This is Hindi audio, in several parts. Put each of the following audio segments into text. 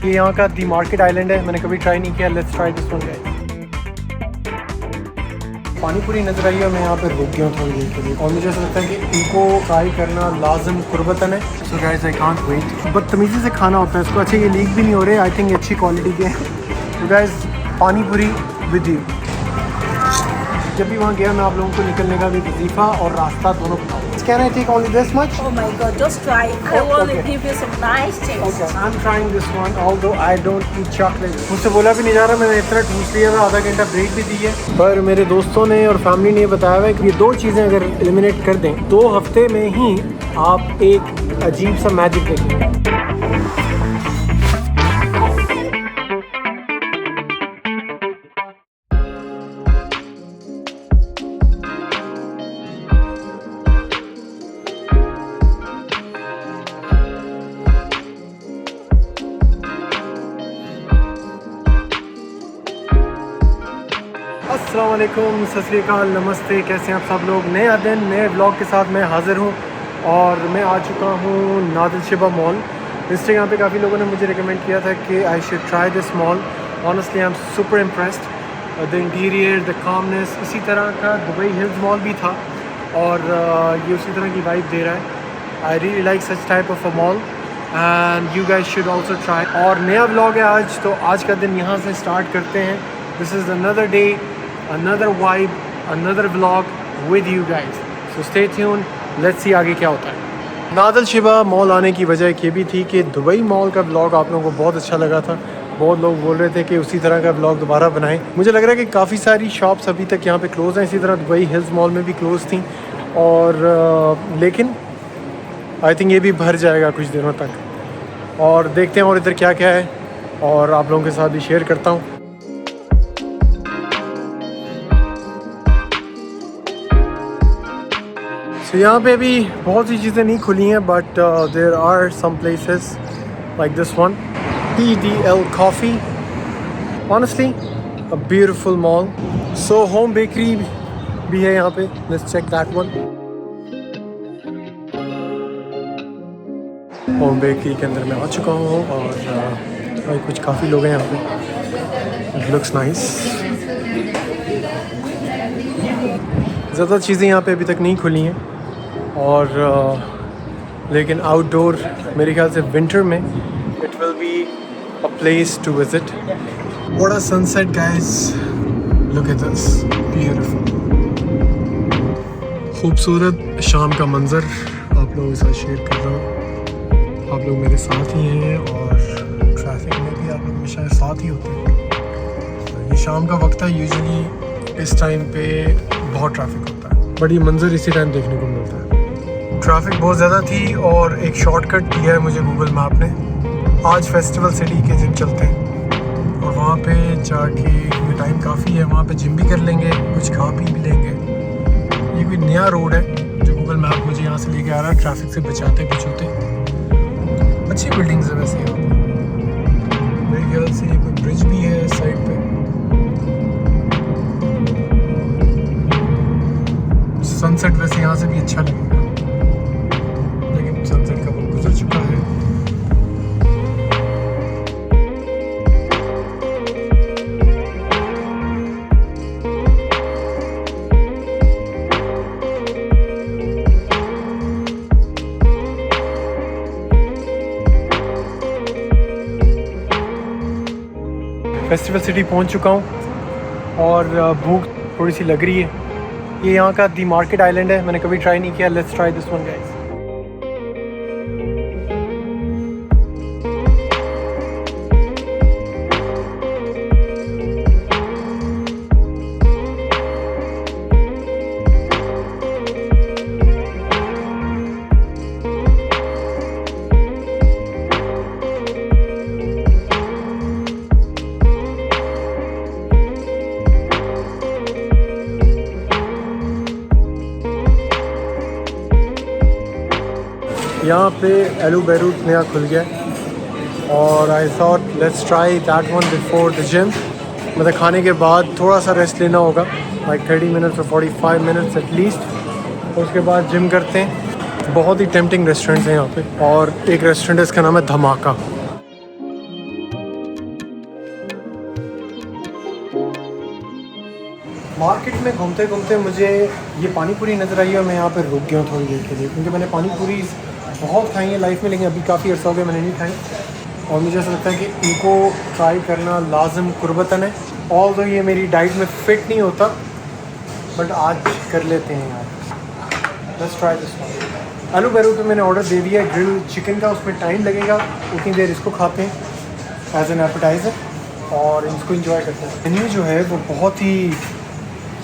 ये यहाँ का दी मार्केट आइलैंड है, मैंने कभी ट्राई नहीं किया। Let's try this one guys. पानी पूरी नजर आई है, मैं यहाँ पे रुक गया हूँ थोड़ी देर के लिए और मुझे ऐसा लगता है कि इनको ट्राई करना लाजम कुर्बतन है। So guys I can't wait. बदतमीजी से खाना होता है इसको। अच्छा ये लीक भी नहीं हो रहे, आई थिंक अच्छी क्वालिटी के हैं। तो गाइस पानी पूरी विद यू। जब भी वहाँ गया मैं आप लोगों को निकलने का भी वजीफा और रास्ता दोनों बताऊँ। Can I take only this much? Oh my god, just try. I want to give you some nice things. Okay, I'm trying this one, although I don't eat chocolate. मुझसे बोला भी नहीं जा रहा, मैंने इतना ठूस लिया था, आधा घंटा ब्रेक भी दी है। पर मेरे दोस्तों ने और फैमिली ने बताया है कि ये दो चीज़ें अगर एलिमिनेट कर दें 2 हफ्ते में ही आप एक अजीब सा मैजिक देखेंगे। अस्सलाम वालेकुम, सत श्री अकाल, नमस्ते। कैसे हैं आप सब लोग? नया दिन नए व्लॉग के साथ मैं हाज़िर हूँ और मैं आ चुका हूँ नादिल शिबा मॉल। इंस्टाग्राम पे काफ़ी लोगों ने मुझे रिकमेंड किया था कि I should try this mall. Honestly I am super impressed. The interior, the calmness. इसी तरह का दुबई हिल्स मॉल भी था और ये उसी तरह की वाइब दे रहा है। I really like such type of a mall and you guys should also try. और नया व्लॉग है आज, तो आज का दिन यहाँ से स्टार्ट करते हैं। This is another day, another vibe, another vlog with you guys. So stay tuned. Let's see आगे क्या होता है। नादिल शिबा मॉल आने की वजह एक ये भी थी कि दुबई मॉल का व्लॉग आप लोगों को बहुत अच्छा लगा था। बहुत लोग बोल रहे थे कि उसी तरह का व्लॉग दोबारा बनाएं। मुझे लग रहा है कि काफ़ी सारी शॉप्स अभी तक यहाँ पे क्लोज़ हैं। इसी तरह दुबई हिल्स मॉल में भी क्लोज़ थी और लेकिन आई थिंक ये भी भर जाएगा कुछ दिनों तक। और देखते हैं और इधर क्या क्या है और आप लोगों के साथ भी शेयर करता हूँ। तो यहाँ पे अभी बहुत सी चीज़ें नहीं खुली हैं but there are some places like this one, PDL coffee. Honestly a beautiful mall. So home bakery भी है यहाँ पे। Let's check that one. Home bakery के अंदर मैं आ चुका हूँ और कुछ काफ़ी लोग हैं यहाँ पे। It looks nice. ज़्यादा चीज़ें यहाँ पे अभी तक नहीं खुली हैं और लेकिन आउटडोर मेरे ख्याल से विंटर में it will be a place to visit. What a sunset guys, look at this, beautiful. खूबसूरत शाम का मंजर आप लोगों के साथ शेयर कर रहा हूँ। आप लोग मेरे साथ ही हैं और ट्रैफिक में भी आप लोग हमेशा साथ ही होते हैं। ये शाम का वक्त है, यूजुअली इस टाइम पे बहुत ट्रैफिक होता है, बड़ी मंजर इसी टाइम देखने को मिलता है। ट्रैफिक बहुत ज़्यादा थी और एक शॉर्टकट दिया है मुझे गूगल मैप ने। आज फेस्टिवल सिटी के जिम चलते हैं और वहाँ पे जाके ये टाइम काफ़ी है, वहाँ पे जिम भी कर लेंगे, कुछ खा पी भी लेंगे। ये कोई नया रोड है जो गूगल मैप मुझे यहाँ से लेके आ रहा है, ट्रैफिक से बचाते बचाते। अच्छी बिल्डिंग्स है वैसे यहाँ पे। मेरे ख्याल से ये कोई ब्रिज भी है साइड पे। सनसेट वैसे यहाँ से भी अच्छा लगेगा लेकिन सनसेट का वक्त गुजर चुका है। फेस्टिवल सिटी पहुँच चुका हूँ और भूख थोड़ी सी लग रही है। ये यहाँ का दी मार्केट आइलैंड है, मैंने कभी ट्राई नहीं किया। Let's try this one guys. यहाँ पे एलू बैरूट नया खुल गया और I thought let's try that one before the gym. मतलब खाने के बाद थोड़ा सा रेस्ट लेना होगा, लाइक 30 मिनट्स और 45 मिनट्स एटलीस्ट। उसके बाद जिम करते हैं। बहुत ही टेम्पटिंग रेस्टोरेंट्स हैं यहाँ पे और एक रेस्टोरेंट है, इसका नाम है धमाका। मार्केट में घूमते घूमते मुझे ये पानी पूरी नज़र आई और मैं यहाँ पर रुक गया हूँ थोड़ी देर के लिए, क्योंकि मैंने पानी पूरी बहुत खाई है लाइफ में, लेकिन अभी काफ़ी अर्सा हो गया मैंने नहीं खाई। और मुझे ऐसा लगता है कि इनको ट्राई करना लाजम कुर्बतन है। ऑल दो ये मेरी डाइट में फ़िट नहीं होता, बट आज कर लेते हैं यार। Let's try this one. आलू बैरू पे मैंने ऑर्डर दे दिया ग्रिल चिकन का, उसमें टाइम लगेगा, उतनी देर इसको खाते हैं एज एन एपेटाइज़र और इसको इंजॉय करते हैं। मेन्यू जो है वो बहुत ही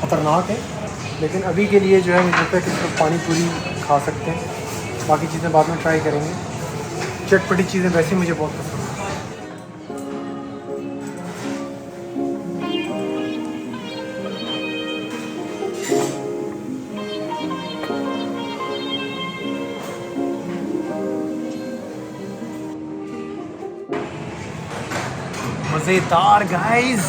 ख़तरनाक है, लेकिन अभी के लिए जो है मुझे लगता है कि सिर्फ पानी पूरी खा सकते हैं, बाकी चीज़ें बाद में ट्राई करेंगे। चटपटी चीज़ें वैसे मुझे बहुत पसंद है। मज़ेदार guys.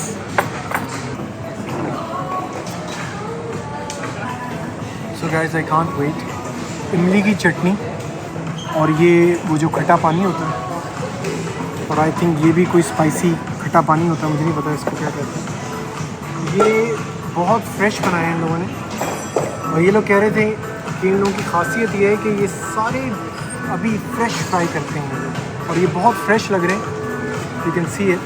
So guys I can't wait. इमली की चटनी और ये वो जो खट्टा पानी होता है, और आई थिंक ये भी कोई स्पाइसी खट्टा पानी होता है, मुझे नहीं पता इसको क्या कहते हैं। ये बहुत फ्रेश बनाया है इन लोगों ने, और ये लोग कह रहे थे कि इन लोगों की खासियत ये है कि ये सारे अभी फ्रेश फ्राई करते हैं ये लोग, और ये बहुत फ्रेश लग रहे हैं, यू कैन सी इट।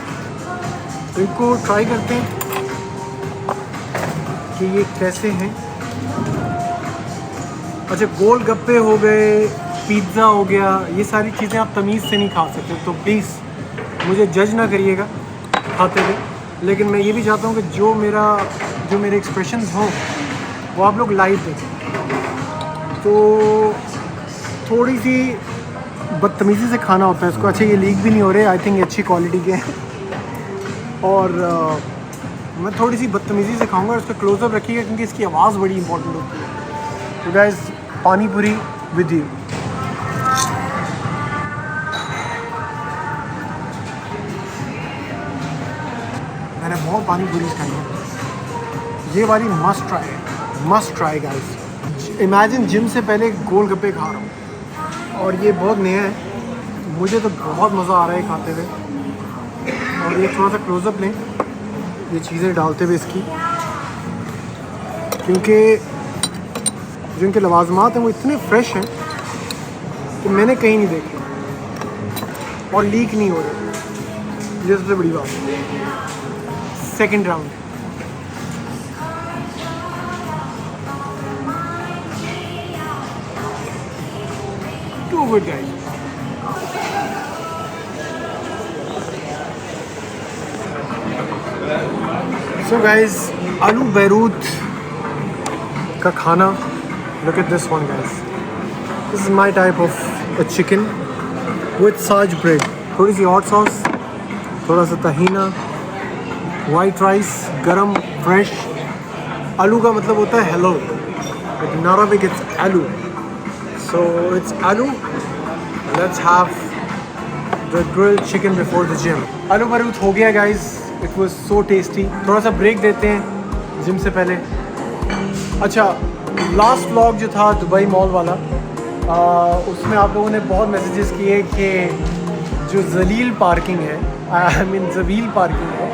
तो इनको ट्राई करते हैं कि ये कैसे हैं। अच्छा, गोल गप्पे हो गए, पिज़्ज़ा हो गया, ये सारी चीज़ें आप तमीज़ से नहीं खा सकते, तो प्लीज़ मुझे जज ना करिएगा खाते हुए। लेकिन मैं ये भी चाहता हूँ कि जो मेरे एक्सप्रेशंस हों वो आप लोग लाइव देखें। तो थोड़ी सी बदतमीज़ी से खाना होता है इसको। अच्छा, ये लीक भी नहीं हो रहे, आई थिंक अच्छी क्वालिटी के हैं। और मैं थोड़ी सी बदतमीज़ी से खाऊंगा, उसका क्लोज़अप रखिएगा क्योंकि इसकी आवाज़ बड़ी इंपॉर्टेंट होती है। तो गाइस, पानी पूरी विद यू। मैंने बहुत पानी पूरी खाई है, ये वाली must try guys. Imagine gym से पहले गोलगप्पे खा रहा हूँ, और ये बहुत नया है, मुझे तो बहुत मज़ा आ रहा है खाते हुए। और ये थोड़ा सा क्लोज़अप लें ये चीज़ें डालते हुए इसकी, क्योंकि जो इनके लवाजमात हैं वो इतने फ्रेश हैं कि मैंने कहीं नहीं देखे, और लीक नहीं हो रहे, ये सबसे बड़ी बात है। Second round. Too good guys. So guys, आलू बैरूत का खाना, look at this one guys, this is my type of a chicken with Saj bread, थोड़ी सी हॉट सॉस, थोड़ा सा तहीना, वाइट राइस, गरम फ्रेश। आलू का मतलब होता है hello, but in Arabic it's आलू, so it's आलू। Let's have the grilled chicken before the gym। आलू बैरूत हो गया guys, it was so tasty। थोड़ा सा ब्रेक देते हैं जिम से पहले। अच्छा, लास्ट व्लॉग जो था दुबई मॉल वाला, उसमें आप लोगों ने बहुत मैसेजेस किए कि जो जलील पार्किंग है, आई मीन जबील पार्किंग है,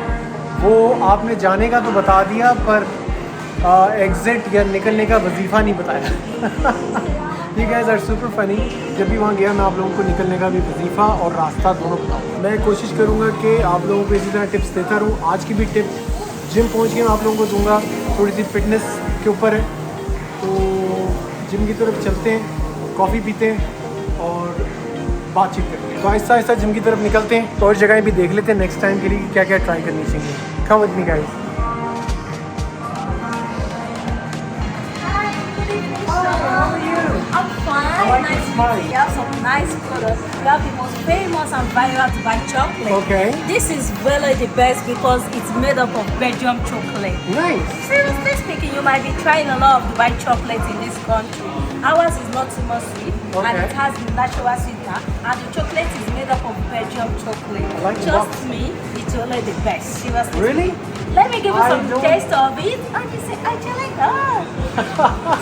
वो आपने जाने का तो बता दिया पर एग्ज़िट या निकलने का वजीफ़ा नहीं बताया। ये गाइस आर सुपर फनी। जब भी वहाँ गया मैं आप लोगों को निकलने का भी वजीफ़ा और रास्ता दोनों बताऊँ। मैं कोशिश करूँगा कि आप लोगों को इसी तरह टिप्स देता रहूँ। आज की भी टिप जिम पहुँच के मैं आप लोगों को दूँगा, थोड़ी सी फिटनेस के ऊपर है। तो जिम की तरफ चलते हैं, कॉफ़ी पीते हैं और बातचीत करते हैं। तो आहिस्ता आहिस्ता जिम की तरफ निकलते हैं, तो और जगहें भी देख लेते हैं नेक्स्ट टाइम के लिए क्या क्या ट्राई करनी चाहिए। Come with me guys. I'm fine. like Nice the to smile. meet you. You have some nice products. You have the most famous and viral Dubai chocolate. Okay. This is really the best because it's made up of Belgium chocolate. Nice. Seriously speaking, you might be trying a lot of Dubai chocolate in this country. Ours is not too much sweet, Okay. and it has the natural sweetener, and the chocolate is made up of Belgium chocolate. I like the Trust box. me, it's really the best. Seriously. Really? Let me give you I some don't- taste of it, and you say, actually,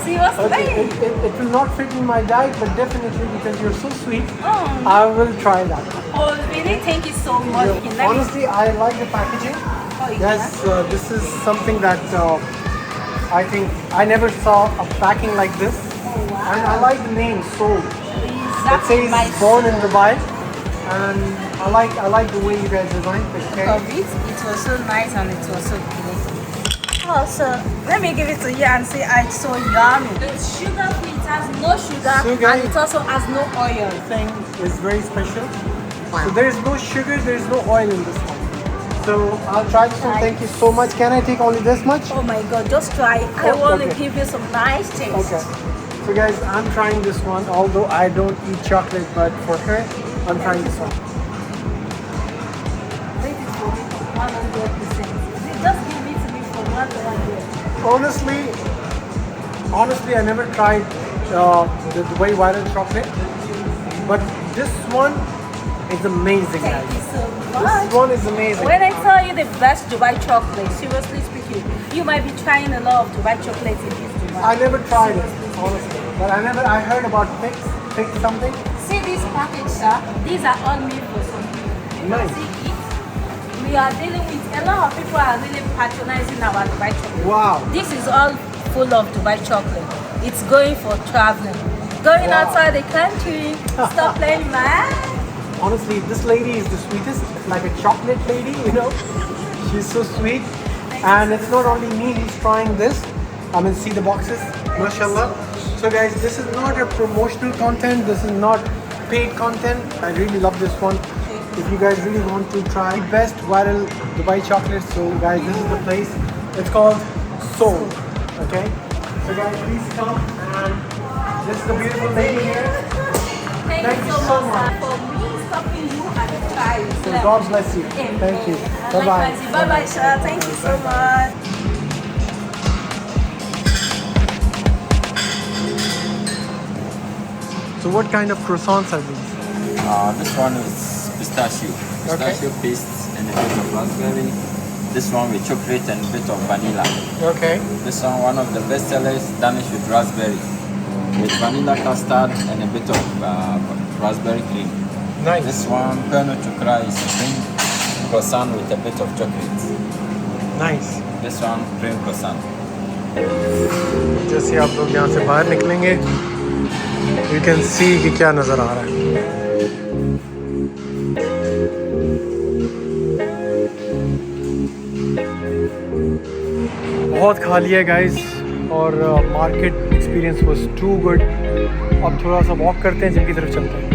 seriously. Okay, it will not fit in my diet, but definitely because you're so sweet, Oh, I will try that. oh, really? Thank you so much. Okay, let me- Honestly, I like the packaging. Oh, Yes, this is something that I think I never saw a packing like this. Oh, wow. And I like the name Soul. It Exactly my says born in Dubai, and I like the way you guys designed the cake. of it. It was so nice and it was so good. Oh, so let me give it to you and see how it's so yummy. It's sugar free. It has no sugar, Sugar. and it also has no oil. Thing is very special. So there is no sugar, there is no oil in this one. So I'll try this one. Thank you so much. Can I take only this much? Oh my god, just try. I Oh, want to okay. give you some nice taste. Okay. So guys, I'm trying this one. Although I don't eat chocolate, but for her, I'm trying this one. Rate it for me for 100%. Just give it to me for 100. Honestly, I never tried the Dubai Viral chocolate, but this one is amazing, Thank guys. you so This much. one is amazing. When I tell you the best Dubai chocolate, seriously speaking, you might be trying a lot of Dubai chocolate in this Dubai. I never tried it, honestly, but I heard about fix something. See this package, sir? These are all made for some people. You Nice. can see it. We are dealing with a lot of people are really patronizing our Dubai chocolate. Wow. This is all full of Dubai chocolate. It's going for traveling. Going Wow. outside the country. Stop playing, man. Honestly, this lady is the sweetest, like a chocolate lady, you know. She's so sweet. And it's not only me who's trying this. I mean, see the boxes, mashallah. So guys, this is not a promotional content. This is not paid content. I really love this one. If you guys really want to try the best viral Dubai chocolate, so guys, this is the place. It's called Soul. Okay? So guys, please come, and this is the beautiful lady here. Thank you so much, sir, for me stopping you and trying. So God bless you. Thank you. Bye-bye. Bye-bye, sir. Thank you so much. So what kind of croissants are these? This one is pistachio paste and a bit of raspberry. This one with chocolate and a bit of vanilla. Okay. This one of the best sellers, Danish with raspberry, with vanilla custard and a bit of raspberry cream. Nice. This one, Perno Chukra, is a cream croissant with a bit of chocolate. Nice. This one, cream croissant. जैसे आप लोग यहाँ से बाहर निकलेंगे, you can see कि क्या नज़र आ रहा है. बहुत खाली है गाइस, और market experience was too good. अब थोड़ा सा वॉक करते हैं, जिम की तरफ चलते हैं.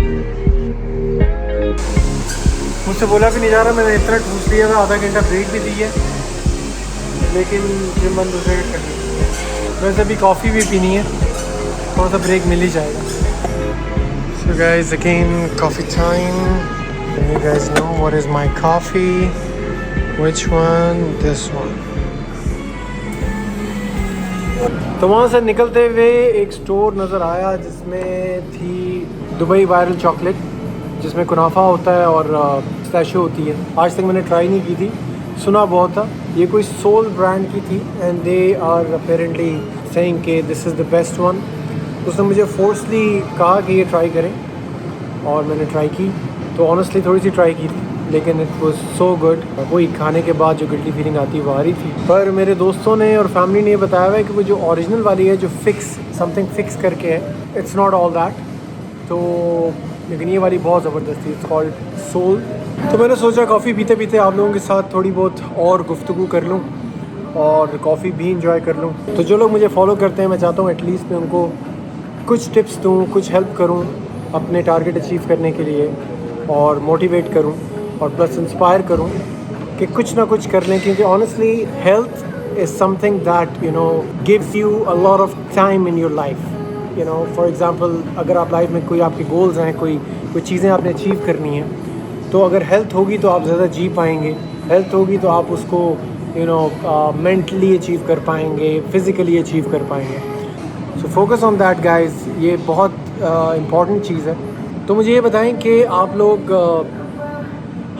मुझसे बोला भी नहीं जा रहा, मैंने इतना ठूस लिया था. आधा घंटा ब्रेक भी दी है, लेकिन जिम बंद हो जाएगा करनी. वैसे अभी कॉफ़ी भी पीनी है, थोड़ा सा ब्रेक मिल ही जाएगा. So guys, again coffee time. You guys know what is my coffee? Which one? This one. तो वहाँ से निकलते हुए एक स्टोर नज़र आया जिसमें थी दुबई वायरल चॉकलेट, जिसमें कुनाफा होता है और पिस्ताशियो होती है. आज तक मैंने ट्राई नहीं की थी, सुना बहुत था. ये कोई सोल ब्रांड की थी, and they are apparently saying कि this is the best one. उसने मुझे फोर्सली कहा कि ये ट्राई करें, और मैंने ट्राई की. तो ऑनेस्टली थोड़ी सी ट्राई की थी, लेकिन इट वाज सो गुड. वही खाने के बाद जो गिल्टी फीलिंग आती है वो आ रही थी. पर मेरे दोस्तों ने और फैमिली ने ये बताया हुआ है कि वो जो ओरिजिनल वाली है, जो समथिंग फिक्स करके है, इट्स नॉट ऑल दैट. तो लेकिन ये वाली बहुत ज़बरदस्त थी. It's called Soul. तो मैंने सोचा कॉफ़ी पीते पीते आप लोगों के साथ थोड़ी बहुत और गुफ्तगू कर लूँ और कॉफ़ी भी इंजॉय कर लूँ. तो जो लोग मुझे फॉलो करते हैं, मैं चाहता हूँ एटलीस्ट मैं उनको कुछ टिप्स दूँ, कुछ हेल्प करूँ अपने टारगेट अचीव करने के लिए, और मोटिवेट करूँ और प्लस इंस्पायर करूँ कि कुछ ना कुछ कर लें. क्योंकि honestly health is something that gives you a lot of time in your life. For example, अगर आप लाइफ में कोई आपके गोल्स हैं, कोई चीज़ें आपने अचीव करनी हैं, तो अगर हेल्थ होगी तो आप ज़्यादा जी पाएंगे. हेल्थ होगी तो आप उसको मेंटली अचीव कर पाएंगे, फिज़िकली अचीव कर पाएंगे. So focus on that guys. ये बहुत इम्पॉर्टेंट चीज़ है. तो मुझे ये बताएं कि आप लोग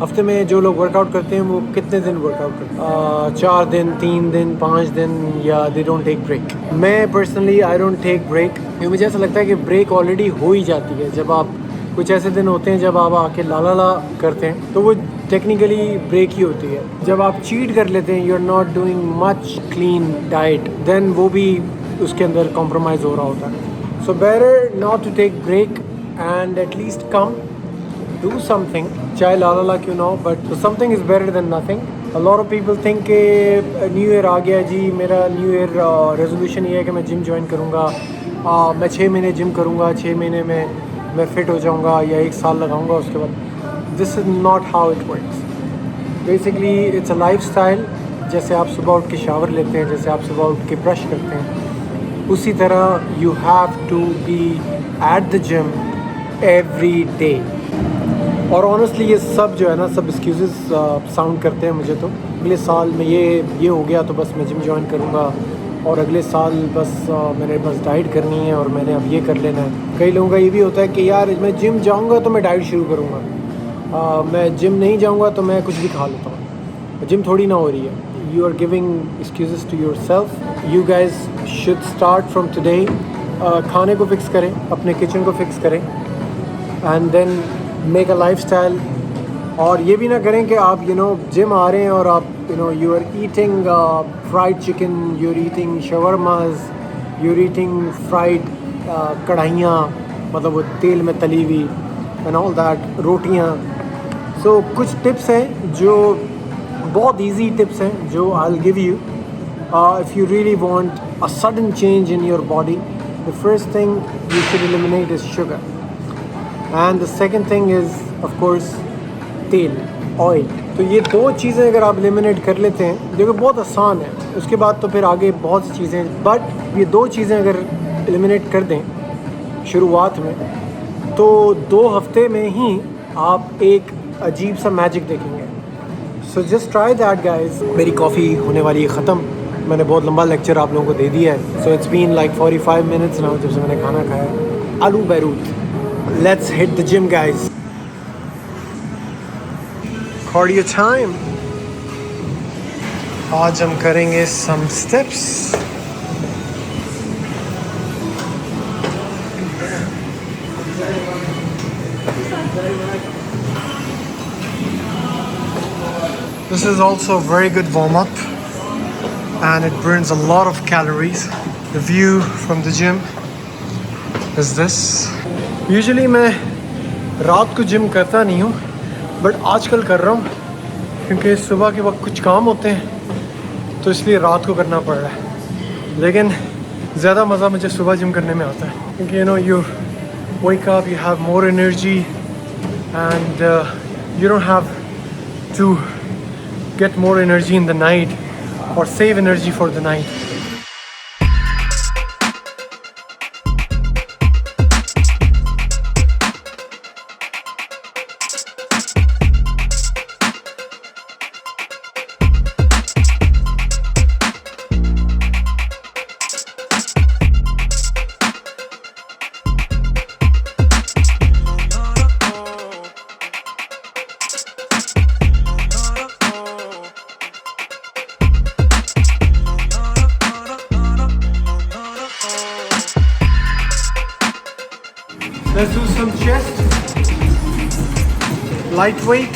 हफ्ते में जो लोग वर्कआउट करते हैं वो कितने दिन वर्कआउट करते हैं? 4 दिन, 3 दिन, 5 दिन, या दे डोंट टेक ब्रेक? मैं personally I don't take break. मुझे ऐसा लगता है कि ब्रेक ऑलरेडी हो ही जाती है. जब आप कुछ ऐसे दिन होते हैं जब आप आके ला करते हैं, तो वो टेक्निकली ब्रेक ही होती है। जब आप चीट कर लेते हैं, you are not doing much clean diet, then वो भी उसके अंदर कॉम्प्रोमाइज़ हो रहा होता है। So better not to take break and at least come do something, चाहे ला क्यों ना हो, but something is better than nothing. A lot of people think कि न्यू ईयर आ गया जी, मेरा न्यू ईयर रेजोल्यूशन ये है कि मैं जिम ज्वाइन करूँगा, मैं 6 महीने जिम करूँगा, 6 महीने में मैं फ़िट हो जाऊँगा या 1 साल लगाऊँगा उसके बाद। This is not how it works. Basically it's a life style. जैसे आप सुबह उठ के शावर लेते हैं, जैसे आप सुबह उठ के ब्रश करते हैं, उसी तरह you have to be at the gym every day. और ऑनेस्टली ये सब जो है ना, सब एक्सक्यूज़ेस साउंड करते हैं मुझे। तो अगले साल में ये हो गया तो बस मैं जिम ज्वाइन करूँगा, और अगले साल बस मैंने बस डाइट करनी है और मैंने अब ये कर लेना है। कई लोगों का ये भी होता है कि यार मैं जिम जाऊँगा तो मैं डाइट शुरू करूँगा, मैं जिम नहीं जाऊँगा तो मैं कुछ भी खा लेता हूँ। जिम थोड़ी ना हो रही है। You are giving excuses to yourself. You guys should start from today. खाने को फिक्स करें, अपने किचन को फिक्स करें, and then make a lifestyle. और ये भी ना करें कि आप जिम आ रहे हैं और आप you are eating fried chicken, you are eating shawarmas, you are eating fried कढ़ाइयाँ, मतलब वो तेल में तली हुई, एंड ऑल दैट, रोटियाँ। सो कुछ टिप्स हैं जो बहुत इजी टिप्स हैं जो I will give you if you really want a sudden change in your body. The first thing you should eliminate is sugar, and the second thing is of course तेल, ऑयल। तो ये 2 चीज़ें अगर आप एलिमिनेट कर लेते हैं, जो कि बहुत आसान है, उसके बाद तो फिर आगे बहुत सी चीज़ें, बट ये 2 चीज़ें अगर एलिमिनेट कर दें शुरुआत में, तो 2 हफ्ते में ही आप एक अजीब सा मैजिक देखेंगे। So just try that guys. मेरी कॉफ़ी होने वाली है ख़त्म। मैंने बहुत लंबा लेक्चर आप लोगों को दे दिया है। So it's been like 45 minutes now जब से मैंने खाना खाया। आलू Beirut. Let's hit the gym guys. Cardio time. आज हम करेंगे some steps. This is also a very good warm-up and it burns a lot of calories. The view from the gym is this. Usually मैं रात को जिम करता नहीं हूँ, बट आजकल कर रहा हूँ क्योंकि सुबह के वक्त कुछ काम होते हैं, तो इसलिए रात को करना पड़ रहा है। लेकिन ज़्यादा मज़ा मुझे सुबह जिम करने में आता है क्योंकि you wake up, you have more energy and you don't have to get more energy in the night or save energy for the night. Let's do some chest, lightweight.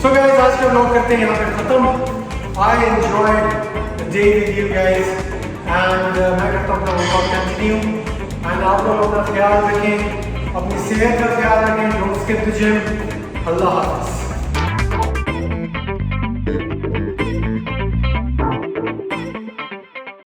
So guys, आज का vlog करते हैं यहाँ पे खत्म। I enjoyed the day with you guys. And मैं करता हूँ अपना वर्कआउट कंटिन्यू। एंड आप लोग अपना ख्याल रखें, अपनी सेहत का ख्याल रखें। Don't skip the gym. अल्लाह हाफ़िज़।